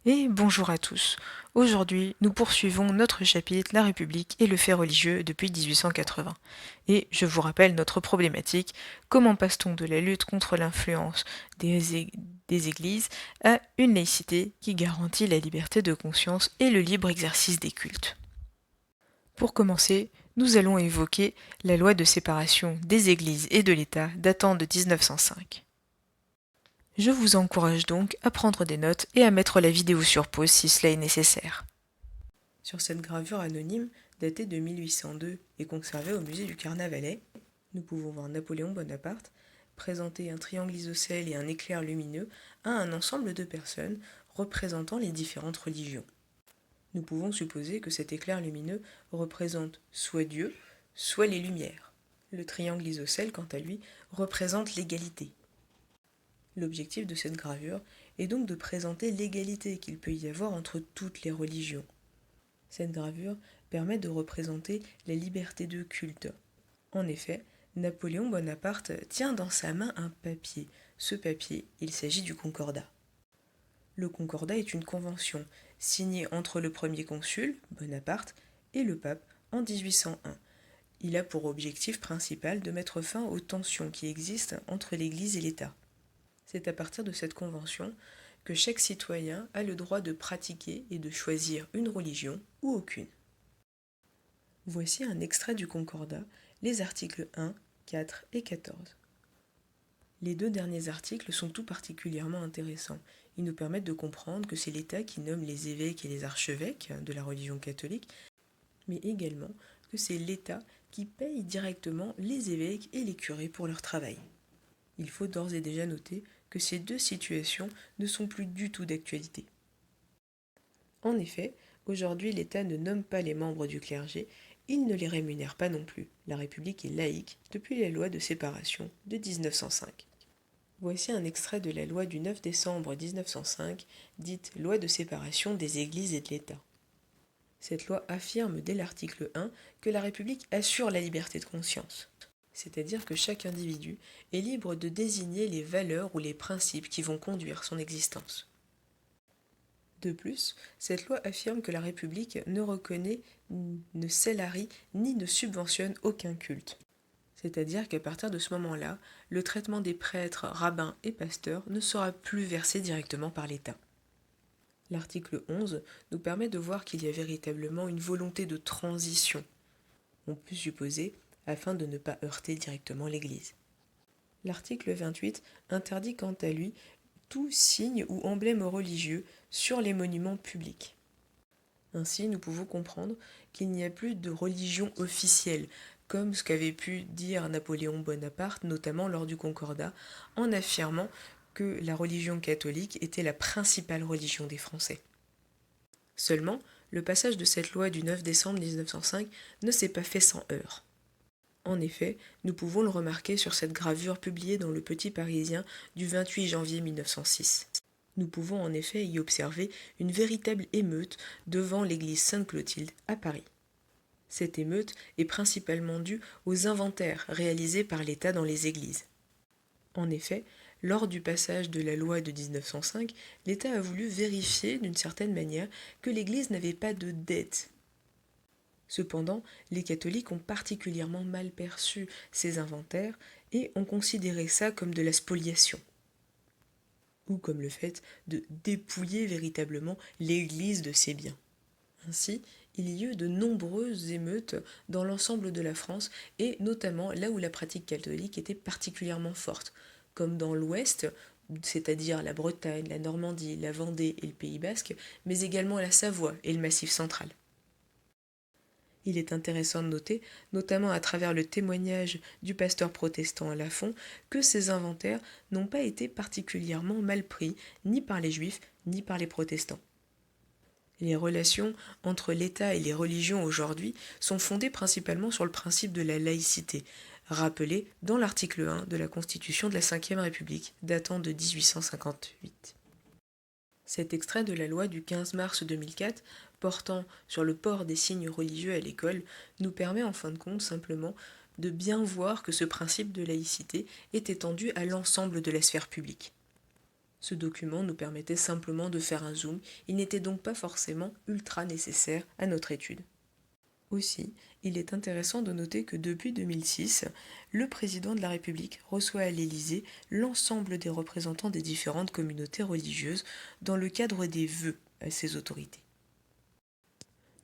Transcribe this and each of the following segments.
Et bonjour à tous. Aujourd'hui, nous poursuivons notre chapitre La République et le fait religieux depuis 1880. Et je vous rappelle notre problématique, comment passe-t-on de la lutte contre l'influence des églises à une laïcité qui garantit la liberté de conscience et le libre exercice des cultes? Pour commencer, nous allons évoquer la loi de séparation des églises et de l'État datant de 1905. Je vous encourage donc à prendre des notes et à mettre la vidéo sur pause si cela est nécessaire. Sur cette gravure anonyme, datée de 1802 et conservée au musée du Carnavalet, nous pouvons voir Napoléon Bonaparte présenter un triangle isocèle et un éclair lumineux à un ensemble de personnes représentant les différentes religions. Nous pouvons supposer que cet éclair lumineux représente soit Dieu, soit les Lumières. Le triangle isocèle, quant à lui, représente l'égalité. L'objectif de cette gravure est donc de présenter l'égalité qu'il peut y avoir entre toutes les religions. Cette gravure permet de représenter la liberté de culte. En effet, Napoléon Bonaparte tient dans sa main un papier. Ce papier, il s'agit du Concordat. Le Concordat est une convention signée entre le premier consul, Bonaparte, et le pape en 1801. Il a pour objectif principal de mettre fin aux tensions qui existent entre l'Église et l'État. C'est à partir de cette convention que chaque citoyen a le droit de pratiquer et de choisir une religion ou aucune. Voici un extrait du Concordat, les articles 1, 4 et 14. Les deux derniers articles sont tout particulièrement intéressants. Ils nous permettent de comprendre que c'est l'État qui nomme les évêques et les archevêques de la religion catholique, mais également que c'est l'État qui paye directement les évêques et les curés pour leur travail. Il faut d'ores et déjà noter que ces deux situations ne sont plus du tout d'actualité. En effet, aujourd'hui l'État ne nomme pas les membres du clergé, il ne les rémunère pas non plus. La République est laïque depuis la loi de séparation de 1905. Voici un extrait de la loi du 9 décembre 1905, dite loi de séparation des églises et de l'État. Cette loi affirme dès l'article 1 que la République assure la liberté de conscience, c'est-à-dire que chaque individu est libre de désigner les valeurs ou les principes qui vont conduire son existence. De plus, cette loi affirme que la République ne reconnaît, ne salarie ni ne subventionne aucun culte. C'est-à-dire qu'à partir de ce moment-là, le traitement des prêtres, rabbins et pasteurs ne sera plus versé directement par l'État. L'article 11 nous permet de voir qu'il y a véritablement une volonté de transition, on peut supposer, afin de ne pas heurter directement l'Église. L'article 28 interdit quant à lui tout signe ou emblème religieux sur les monuments publics. Ainsi, nous pouvons comprendre qu'il n'y a plus de religion officielle, comme ce qu'avait pu dire Napoléon Bonaparte, notamment lors du Concordat, en affirmant que la religion catholique était la principale religion des Français. Seulement, le passage de cette loi du 9 décembre 1905 ne s'est pas fait sans heurts. En effet, nous pouvons le remarquer sur cette gravure publiée dans le Petit Parisien du 28 janvier 1906. Nous pouvons en effet y observer une véritable émeute devant l'église Sainte-Clotilde à Paris. Cette émeute est principalement due aux inventaires réalisés par l'État dans les églises. En effet, lors du passage de la loi de 1905, l'État a voulu vérifier d'une certaine manière que l'Église n'avait pas de dette. Cependant, les catholiques ont particulièrement mal perçu ces inventaires et ont considéré ça comme de la spoliation, ou comme le fait de dépouiller véritablement l'Église de ses biens. Ainsi, il y eut de nombreuses émeutes dans l'ensemble de la France, et notamment là où la pratique catholique était particulièrement forte, comme dans l'Ouest, c'est-à-dire la Bretagne, la Normandie, la Vendée et le Pays basque, mais également la Savoie et le Massif central. Il est intéressant de noter, notamment à travers le témoignage du pasteur protestant à Lafon, que ces inventaires n'ont pas été particulièrement mal pris, ni par les juifs, ni par les protestants. Les relations entre l'État et les religions aujourd'hui sont fondées principalement sur le principe de la laïcité, rappelé dans l'article 1 de la Constitution de la Ve République, datant de 1858. Cet extrait de la loi du 15 mars 2004 portant sur le port des signes religieux à l'école nous permet en fin de compte simplement de bien voir que ce principe de laïcité est étendu à l'ensemble de la sphère publique. Ce document nous permettait simplement de faire un zoom, il n'était donc pas forcément ultra nécessaire à notre étude. Aussi, il est intéressant de noter que depuis 2006, le président de la République reçoit à l'Élysée l'ensemble des représentants des différentes communautés religieuses dans le cadre des vœux à ces autorités.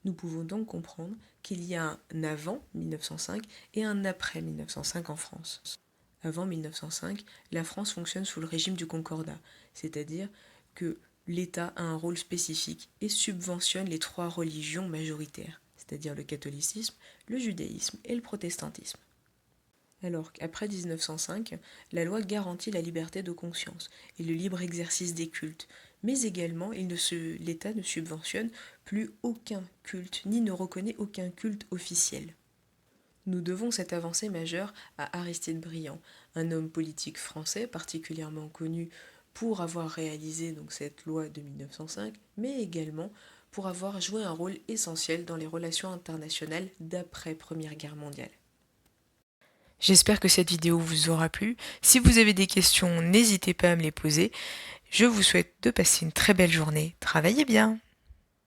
Nous pouvons donc comprendre qu'il y a un avant 1905 et un après 1905 en France. Avant 1905, la France fonctionne sous le régime du Concordat, c'est-à-dire que l'État a un rôle spécifique et subventionne les trois religions majoritaires, c'est-à-dire le catholicisme, le judaïsme et le protestantisme. Alors qu'après 1905, la loi garantit la liberté de conscience et le libre exercice des cultes, mais également l'État ne subventionne plus aucun culte ni ne reconnaît aucun culte officiel. Nous devons cette avancée majeure à Aristide Briand, un homme politique français particulièrement connu pour avoir réalisé donc cette loi de 1905, mais également pour avoir joué un rôle essentiel dans les relations internationales d'après Première Guerre mondiale. J'espère que cette vidéo vous aura plu. Si vous avez des questions, n'hésitez pas à me les poser. Je vous souhaite de passer une très belle journée. Travaillez bien!